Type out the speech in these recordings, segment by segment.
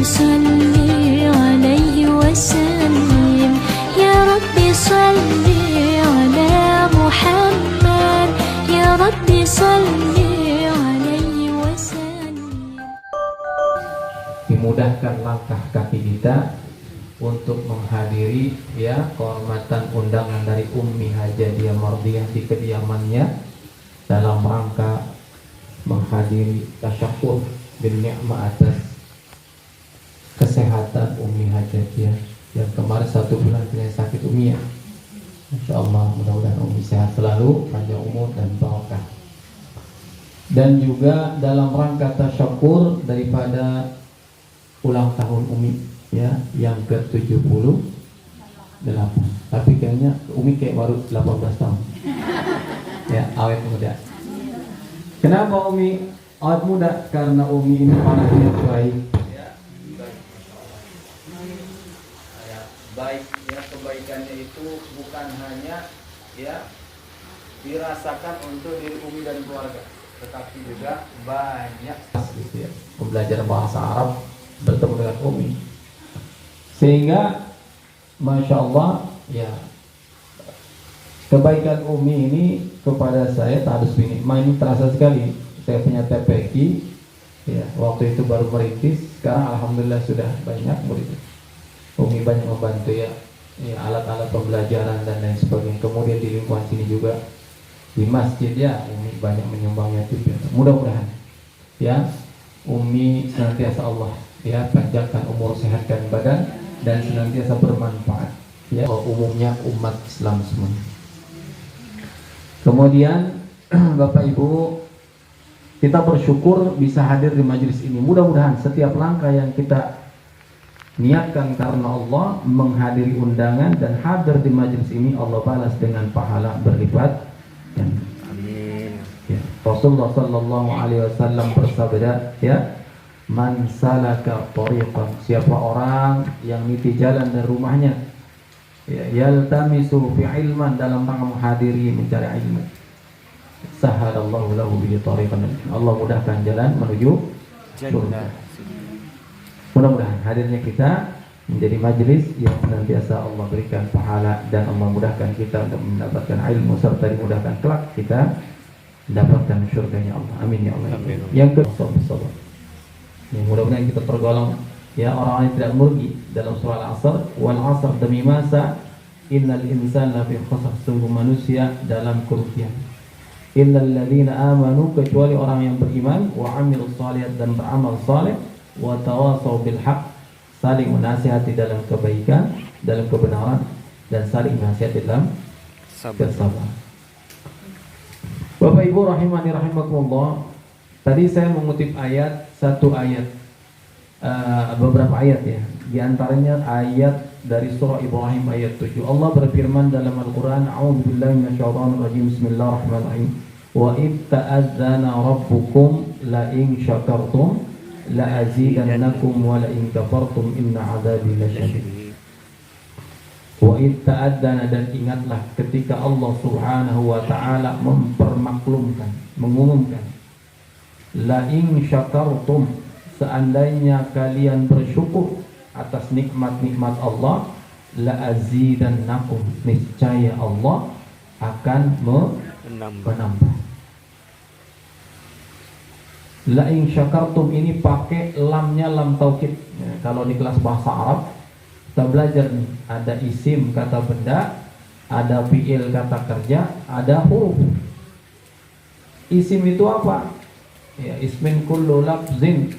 صل عليه وسلم يا رب صل على محمد يا رب صل عليه وسلم. Dimudahkan langkah kaki kita untuk menghadiri kehormatan undangan dari Ummi Hajadiah Mardiyah di kediamannya dalam rangka menghadiri tasyakur bin ni'mah atas kesehatan Ummi Hajadiah yang kemarin 1 bulan punya sakit Ummi. Insyaallah mudah-mudahan Ummi sehat selalu, panjang umur dan barokah. Dan juga dalam rangka tasyakur daripada ulang tahun Umi yang ke-78. Tapi kayaknya Umi kayak baru 18 tahun. Awet muda. Kenapa Umi awet muda? Karena Umi ini anaknya baik. Baik kebaikannya itu bukan hanya dirasakan untuk diri Umi dan keluarga, tetapi juga banyak pembelajaran bahasa Arab bertemu dengan Umi, sehingga Masya Allah kebaikan Umi ini kepada saya tak harus ini terasa sekali. Saya punya TPQ waktu itu baru merintis, sekarang Alhamdulillah sudah banyak murid. Umi banyak membantu alat-alat pembelajaran dan lain sebagainya. Kemudian di lingkungan sini juga di masjid Umi banyak menyumbangnya juga. Mudah-mudahan Umi senantiasa Allah panjangkan umur, sehatkan badan dan senantiasa bermanfaat umumnya umat Islam semuanya. Kemudian Bapak Ibu, kita bersyukur bisa hadir di majelis ini. Mudah-mudahan setiap langkah yang kita niatkan karena Allah, menghadiri undangan dan hadir di majelis ini, Allah balas dengan pahala berlipat. Amin. Rasulullah sallallahu alaihi wasallam bersabda, man salaka tariqan, siapa orang yang niti jalan dari rumahnya yaltamisu fi ilman, dalam rangka menghadiri mencari ilmu, sahalallahu lahu bi tariqan, Allah mudahkan jalan menuju surga. Mudah-mudahan hadirnya kita menjadi majelis yang senantiasa Allah berikan pahala dan Allah mudahkan kita untuk mendapatkan ilmu serta dimudahkan kelak kita mendapatkan surganya Allah. Amin ya Allah. Amin. Yang kedua, mudah-mudahan kita tergolong orang yang tidak merugi dalam surah Al-Asr. Wal 'asr, demi masa, innal insana lafi khusr, sungguh manusia dalam kerugian. Illal ladzina amanu, kecuali orang yang beriman, wa 'amilus shalihat, dan beramal saleh, wa tawasaw bil haqq, saling menasihati dalam kebaikan, dalam kebenaran, dan saling menasihati dalam kesabaran. Bapak Ibu rahimani rahimakumullah, tadi saya mengutip beberapa ayat di antaranya ayat dari surah Ibrahim ayat 7. Allah berfirman dalam Al-Qur'an, a'udzubillahi minasyaitonir rajim, bismillahirrahmanirrahim, wa id ta'adzana rabbukum la in syakartum la azidannakum wa la in kafartum inna 'adzabi lasyadid. Wa id ta'adzana, dan ingatlah ketika Allah Subhanahu wa taala mengumumkan, la in syakartum, seandainya kalian bersyukur atas nikmat-nikmat Allah, la azidannakum, niscaya Allah akan menambah. La in syakartum ini pakai lamnya lam taukid. Kalau di kelas bahasa Arab kita belajar nih, ada isim kata benda, ada fi'il kata kerja, ada huruf. Isim itu apa? Ismin kullu lafzin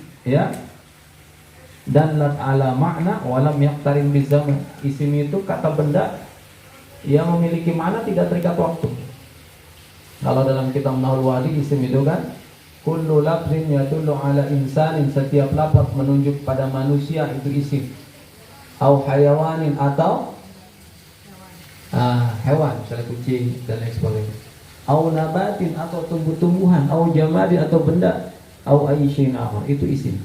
dan lat ala makna walam yaqtarin bizaman. Isim itu kata benda yang memiliki makna tidak terikat waktu. Kalau dalam kitab Nahul Wadi, isim itu kan kullu lafzin yadullu ala insanin, setiap lafaz menunjuk pada manusia itu isim. Au hayawanin, atau hewan, misalnya kucing dan lain sebagainya. Au nabatin, atau tumbuh-tumbuhan. Au jamadin, atau benda. Au ayyishin akhar, itu isim.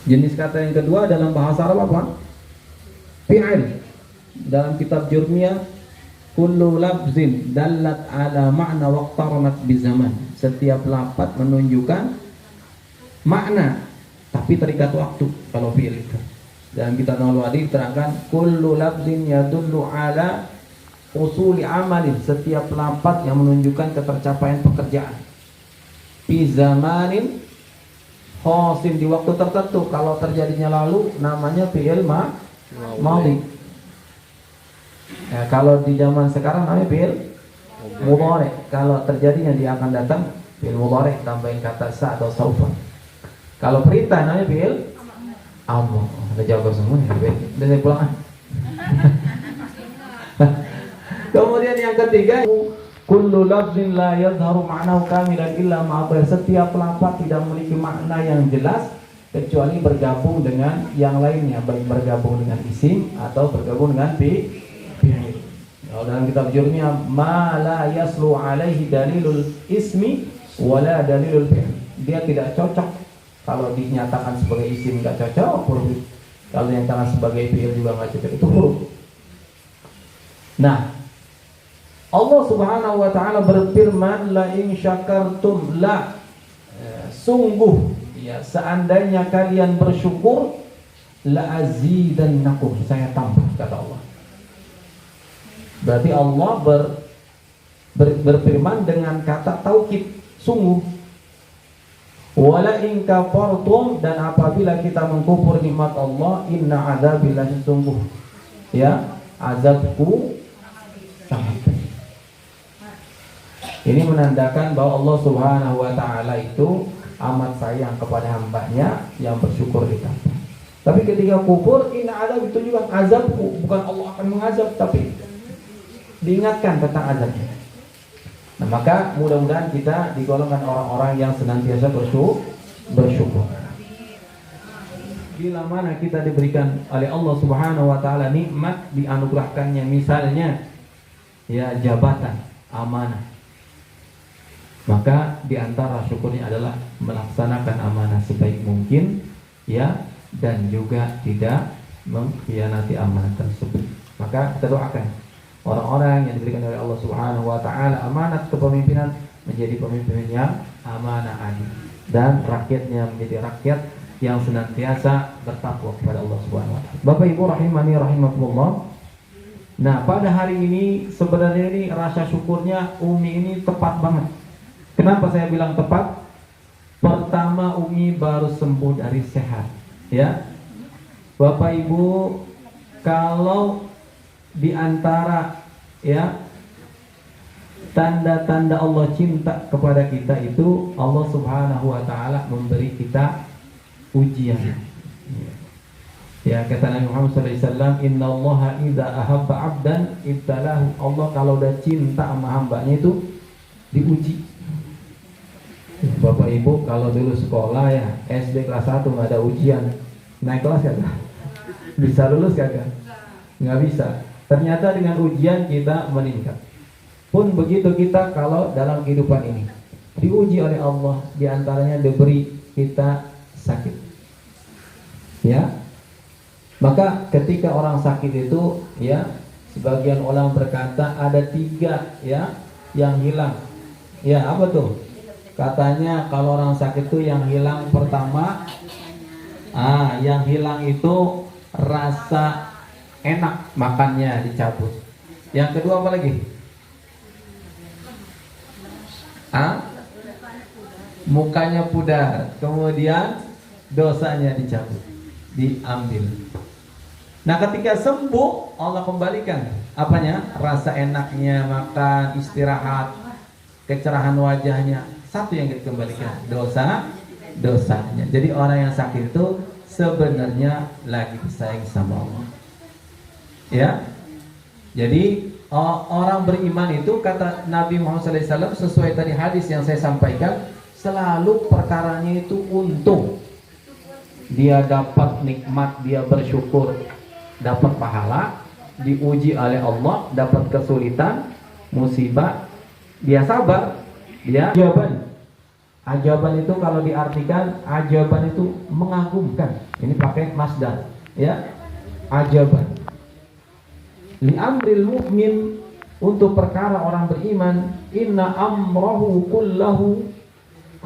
Jenis kata yang kedua dalam bahasa Arab apa? Fi'il. Dalam kitab Jurmiyah, kullu lafzin dallat ala ma'na waqtaranat bizaman, setiap lafaz menunjukkan makna tapi terikat waktu kalau fi'il itu. Dan kita tahu tadi terangkan kullu lafzin yadullu ala usuli amalin, setiap lafaz yang menunjukkan ketercapaian pekerjaan. Fi zamanin khasin, di waktu tertentu. Kalau terjadinya lalu namanya fi'il madhi. Ya, kalau di zaman sekarang namanya fi'il mudhari. Kalau terjadinya dia akan datang fi'il mudhari tambahin kata sa atau saufa. Kalau perintah namanya fi'il amr. Udah jawab semua ya, udah saya pulang. Kemudian yang ketiga, kullu lafzin la yadhharu ma'nahu kamilan illa ma'athar. Setiap lafaz tidak memiliki makna yang jelas kecuali bergabung dengan yang lainnya, baik bergabung dengan isim atau bergabung dengan fi'il. Kalau dalam kitab jurumnya ma la yaslu alaihi dalilul ismi wala dalilul fi'il. Dia tidak cocok kalau dinyatakan sebagai isim, enggak cocok huruf. Kalau dinyatakan sebagai fi'il juga enggak cocok, itu huruf. Nah, Allah Subhanahu wa taala berfirman la in syakartum la, sungguh ya seandainya kalian bersyukur la azidannakum, saya tambah, kata Allah. Berarti Allah berfirman dengan kata taukid, sungguh. Wala in kafartum, dan apabila kita mengkufur nikmat Allah, inna adzabillahi, sungguh ya azabku sangat pedih. Ini menandakan bahwa Allah Subhanahu wa taala itu amat sayang kepada hambanya yang bersyukur ditambah. Tapi ketika kufur, inna adzab, itu juga azabku, bukan Allah akan mengazab, tapi diingatkan tentang azabnya. Nah, maka mudah-mudahan kita digolongkan orang-orang yang senantiasa bersyukur. Bila mana kita diberikan oleh Allah Subhanahu wa taala nikmat, dianugerahkannya misalnya ya jabatan, amanah, maka diantara syukurnya adalah melaksanakan amanah sebaik mungkin ya, dan juga tidak mengkhianati amanah tersebut. Maka kita doakan orang-orang yang diberikan oleh Allah Subhanahu wa taala amanat kepemimpinan menjadi pemimpin yang amanah adil, dan rakyatnya menjadi rakyat yang senantiasa bertakwa kepada Allah Subhanahu wa taala. Bapak Ibu rahimani rahimakumullah. Nah, pada hari ini sebenarnya ini rasa syukurnya Umi ini tepat banget. Kenapa saya bilang tepat? Pertama, Umi baru sembuh dari sehat, ya. Bapak Ibu, kalau di antara ya tanda-tanda Allah cinta kepada kita itu Allah Subhanahu wa taala memberi kita ujian. Ya, kata Nabi Muhammad SAW, innallaha idza ahabba 'abdan ibtalahu. Allah kalau udah cinta sama hambanya itu diuji. Bapak Ibu, kalau dulu sekolah ya SD kelas 1 nggak ada ujian, naik kelas kagak? Bisa lulus kagak? Nggak bisa. Ternyata dengan ujian kita meningkat. Pun begitu kita kalau dalam kehidupan ini diuji oleh Allah, diantaranya diberi kita sakit. Ya, maka ketika orang sakit itu ya, sebagian orang berkata ada 3 ya yang hilang. Ya, apa tuh? Katanya kalau orang sakit itu yang hilang pertama, yang hilang itu rasa enak makannya dicabut. Yang kedua apa lagi? Mukanya pudar. Kemudian dosanya dicabut, diambil. Nah, ketika sembuh Allah kembalikan apanya? Rasa enaknya makan, istirahat, kecerahan wajahnya. Satu yang dikembalikan, dosanya. Jadi orang yang sakit itu sebenarnya lagi disayang sama Allah. Ya, jadi orang beriman itu kata Nabi Muhammad SAW sesuai tadi hadis yang saya sampaikan, selalu perkaranya itu untung. Dia dapat nikmat, dia bersyukur, dapat pahala, diuji oleh Allah, dapat kesulitan, musibah, dia sabar, dia ajaban. Ajaban itu kalau diartikan, ajaban itu mengagumkan. Ini pakai masdar, ya, ajaban. Li amril mu'min, untuk perkara orang beriman, inna amrahu kullahu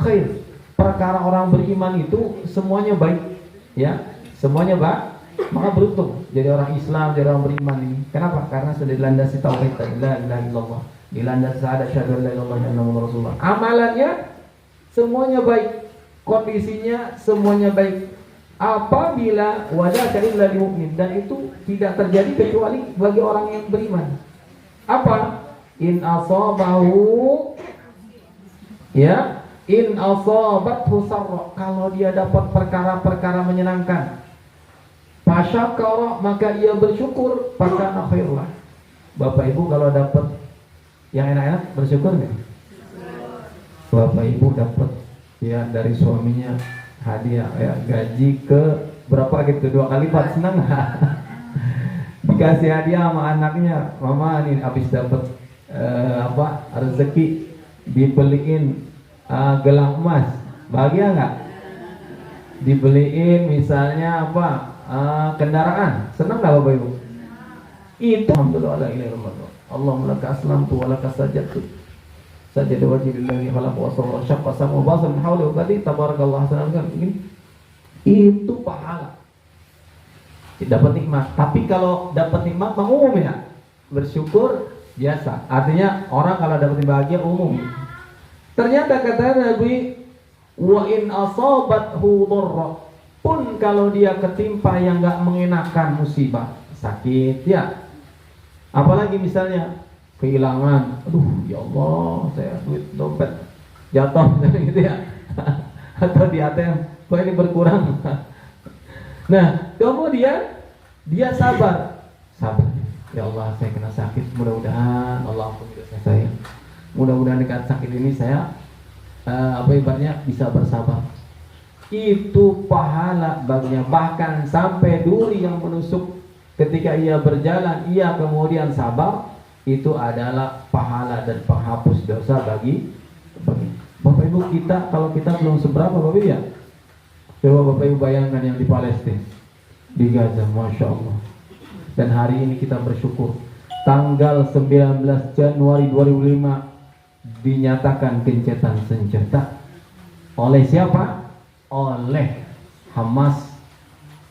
khair. perkara orang beriman itu semuanya baik, ya, semuanya baik, maka beruntung jadi orang Islam, jadi orang beriman ini. Kenapa? Karena sudah dilandasi tauhid, la ilaha illallah, dilandasi syahadat syahadu la ilaha illallah Muhammadur Rasulullah. Amalannya semuanya baik, kondisinya semuanya baik. Apabila wajah illa lil mu'min, dan itu tidak terjadi kecuali bagi orang yang beriman. Apa? In asabahu, ya, in asabathu sarra, kalau dia dapat perkara-perkara menyenangkan, fasyakara, maka ia bersyukur, fakana khairlah. Bapak Ibu kalau dapat yang enak-enak bersyukur enggak? Bapak Ibu dapat ya dari suaminya hadiah ya, gaji ke berapa gitu, 2 kali lipat, senang nggak? Dikasih hadiah sama anaknya, mama nih habis dapat rezeki, dibeliin gelang emas, bahagia nggak? Dibeliin misalnya kendaraan, senang nggak Bapak Ibu? Itu alhamdulillah la ilaha illallah, Allahumma laka aslamtu wa laka sajadtu sajada wajhillahi khalaqa wa sawwara syaqqa sam'a wa basar min hawli wa qadi tabarakallah hasanah. Itu pahala, dapat nikmat. Tapi kalau dapat nikmat umum ya, bersyukur biasa. Artinya orang kalau dapat bahagia umum. Ternyata kata Nabi, wa in asabathu dharra, pun kalau dia ketimpa yang enggak mengenakan, musibah, sakit ya. Apalagi misalnya kehilangan, aduh ya Allah, saya duit dompet jatuh gitu ya. Atau di ATM, kok ini berkurang. Nah, kemudian dia sabar. Ya Allah, saya kena sakit, mudah-mudahan Allah ampuni dosa saya. Mudah-mudahan dekat sakit ini saya ibaratnya bisa bersabar. Itu pahala baginya. Bahkan sampai duri yang menusuk ketika ia berjalan, ia kemudian sabar, itu adalah pahala dan penghapus dosa bagi Bapak Ibu kita. Kalau kita belum seberapa Bapak Ibu ya, coba Bapak Ibu bayangkan yang di Palestina, di Gaza, Masya Allah. Dan hari ini kita bersyukur, tanggal 19 Januari 2005 dinyatakan gencatan senjata oleh siapa? Oleh Hamas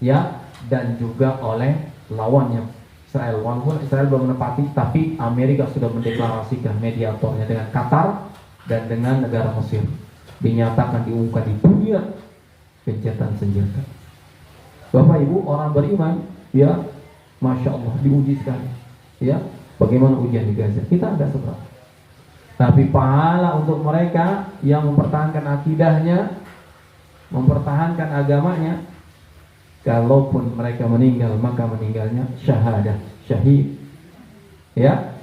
ya, dan juga oleh lawannya Israel. Walaupun Israel belum menepati, tapi Amerika sudah mendeklarasikan mediatornya dengan Qatar dan dengan negara Mesir. Dinyatakan, diumumkan di dunia gencatan senjata. Bapak Ibu orang beriman ya, Masya Allah, diuji sekali ya. Bagaimana ujian di Gaza? Kita ada seberapa, tapi pahala untuk mereka yang mempertahankan akidahnya, mempertahankan agamanya. Kalaupun mereka meninggal, maka meninggalnya syahadah, syahid ya.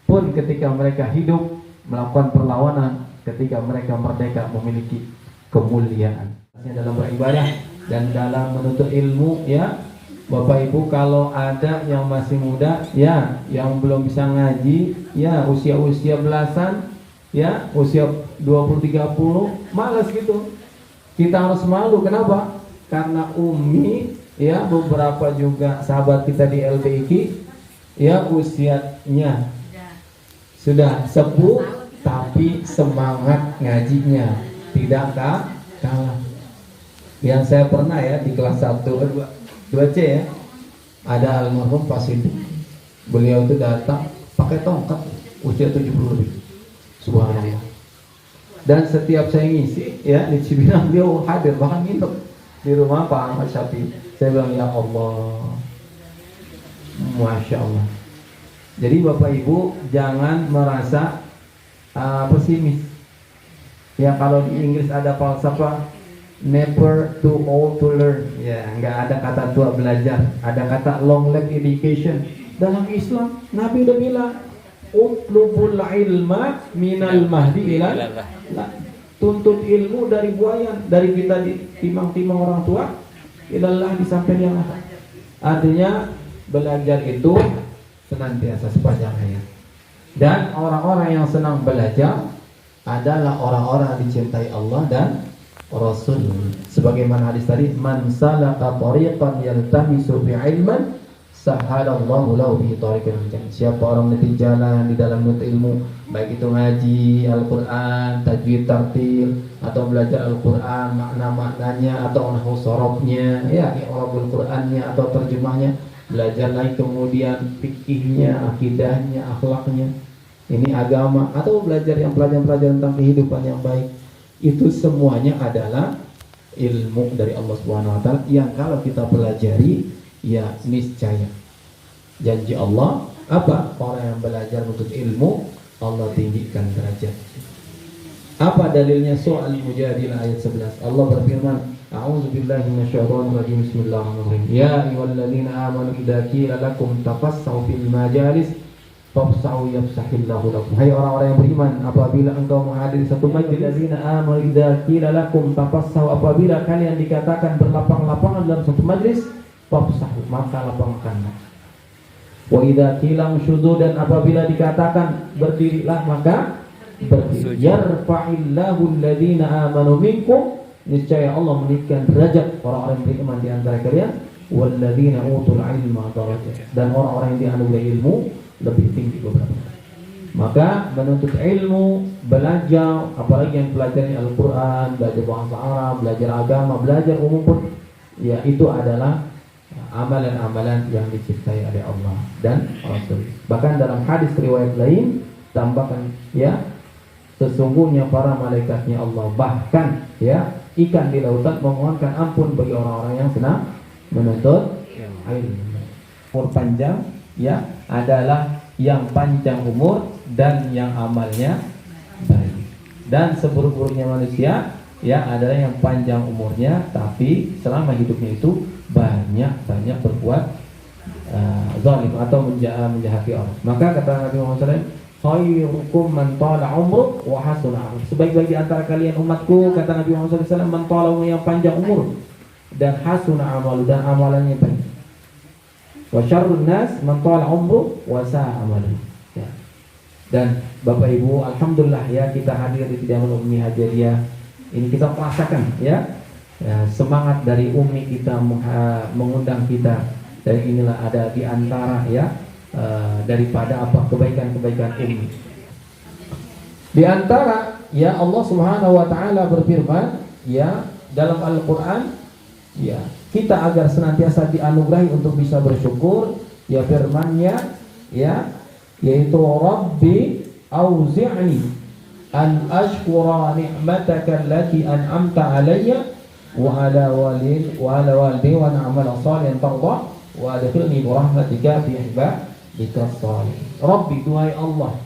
Pun ketika mereka hidup melakukan perlawanan, ketika mereka merdeka, memiliki kemuliaan dalam beribadah dan dalam menuntut ilmu ya. Bapak Ibu kalau ada yang masih muda ya, yang belum bisa ngaji ya, usia-usia belasan ya, usia 20-30, malas gitu, kita harus malu. Kenapa? Karena Umi ya, beberapa juga sahabat kita di LBIK ya, usianya sudah sepuh, tapi semangat ngajinya tidak kalah. Yang saya pernah ya di kelas 2C ya, ada almarhum Pak Sidik. Beliau itu datang pakai tongkat, usia 70 lebih. Subhanallah. Dan setiap saya ngisi ya di Cibinong, dia hadir, bahkan nginep di rumah Pak Ahmad Syafi'i. Saya bilang ya Allah, Masya Allah. Jadi Bapak Ibu jangan merasa pesimis ya. Kalau di Inggris ada falsafah never too old to learn ya, nggak ada kata tua belajar, ada kata long life education. Dalam Islam Nabi udah bilang utlubul ilma minal mahdi ilal, tuntut ilmu dari buayan, dari kita timang-timang orang tua, ilallah disampai yang akan. Artinya belajar itu senantiasa sepanjang hayat. Dan orang-orang yang senang belajar adalah orang-orang yang dicintai Allah dan Rasul. Sebagaimana hadis tadi, man salaka tariqan yaltamisu fi ilman Sahhalallahu lahu bihi thariqan jannah. Siapa orang nanti jalan di dalam menuntut ilmu, baik itu ngaji Al-Qur'an, tajwid, tartil, atau belajar Al-Qur'an makna-maknanya atau nahwu sorobnya, ya i'rabul Qur'annya atau terjemahnya, belajar lagi kemudian fikihnya, akidahnya, akhlaknya. Ini agama atau belajar yang pelajaran-pelajaran tentang kehidupan yang baik. Itu semuanya adalah ilmu dari Allah Subhanahu wa taala yang kalau kita pelajari, ya niscaya janji Allah apa? Orang yang belajar untuk ilmu Allah tinggikan derajat. Apa dalilnya? Surah Al-Mujadilah ayat 11. Allah berfirman, A'udzubillahi minasyaitonir rajim. Bismillahirrahmanirrahim. Ya ayyuhalladzina amanu idza qila lakum tafassahu fil majalis fafsahu yafsahillahu lakum. Hai orang-orang yang beriman, apabila engkau menghadiri satu majlis, alladzina amanu idza qila lakum tafassahu, apabila kalian dikatakan berlapang-lapangan dalam satu majlis, fafsahu, maka lapangkanlah. Wa idza qila unshudu, dan apabila dikatakan berdirilah, maka berdiri. Yarfa'illahu alladzina amanu minkum, niscaya Allah meninggikan derajat orang-orang yang beriman di antara kalian, walladzina utul ilma darajat, dan orang-orang yang dianugerahi ilmu lebih tinggi beberapa. Maka menuntut ilmu, belajar, apalagi yang pelajari Al-Quran, belajar bahasa Arab, belajar agama, belajar umum pun, ya itu adalah amalan-amalan yang diciptai oleh Allah dan Rasul. Bahkan dalam hadis riwayat lain tambahkan, ya sesungguhnya para malaikatnya Allah, bahkan ya ikan di lautan memohonkan ampun bagi orang-orang yang senang menuntut ilmu. Umur panjang ya adalah yang panjang umur dan yang amalnya baik. Dan seburuk-buruknya manusia ya adalah yang panjang umurnya tapi selama hidupnya itu banyak berbuat zalim atau menjahati orang. Maka kata Nabi Muhammad SAW, khairukum man tala umru wa hasuna amal. Sebaik-baik di antara kalian umatku, kata Nabi Muhammad SAW, man tala umru, yang panjang umur dan hasuna amal, dan amalannya baik. Wa syarrun nas man tala umru wa sa'a amalu. Ya. Dan Bapak Ibu, alhamdulillah ya kita hadir di Kediaman Ummi Hajariyah. Ini kita merasakan ya, semangat dari Umi kita mengundang kita, dan inilah ada di antara ya daripada apa kebaikan-kebaikan Umi. Di antara ya Allah Subhanahu wa taala berfirman ya dalam Al-Qur'an, ya kita agar senantiasa dianugerahi untuk bisa bersyukur, ya firman-Nya ya yaitu Rabbi auzi'ni an ashkura ni'mataka allati an'amta alayya wa ala walidayya wa na'mal salihan tarda wa adkhilni bi rahmatika fi ibadika shalihin. Rabbi, Tuhan Allah,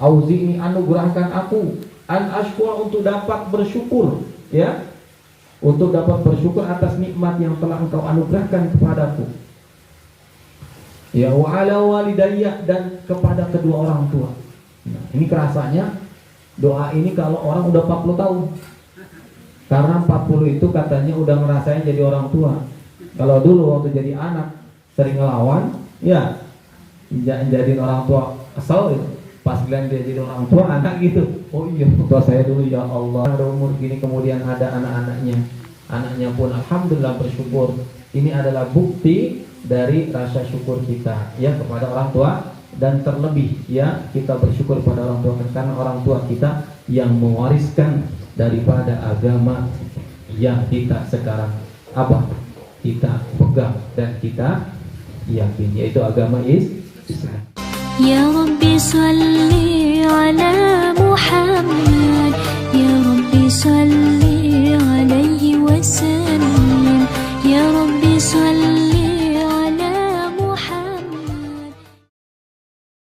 auzi'ni, anugerahkan aku, an ashkura, untuk dapat bersyukur ya, untuk dapat bersyukur atas nikmat yang telah Engkau anugerahkan kepadaku. Ya wa ala walidayya, dan kepada kedua orang tua. Nah, ini kerasanya doa ini kalau orang udah 40 tahun. Karena 40 itu katanya udah ngerasain jadi orang tua. Kalau dulu waktu jadi anak sering ngelawan, ya jadi orang tua kesel gitu. Pas bilang dia jadi orang tua anak gitu. Oh iya, tua saya dulu ya Allah. Ada umur gini kemudian ada anak-anaknya. Anaknya pun alhamdulillah bersyukur. Ini adalah bukti dari rasa syukur kita ya kepada orang tua. Dan terlebih ya kita bersyukur pada orang tua, karena orang tua kita yang mewariskan daripada agama yang kita sekarang apa kita pegang dan kita yakin, yaitu agama Islam. Ya Rabbi salli ala Muhammad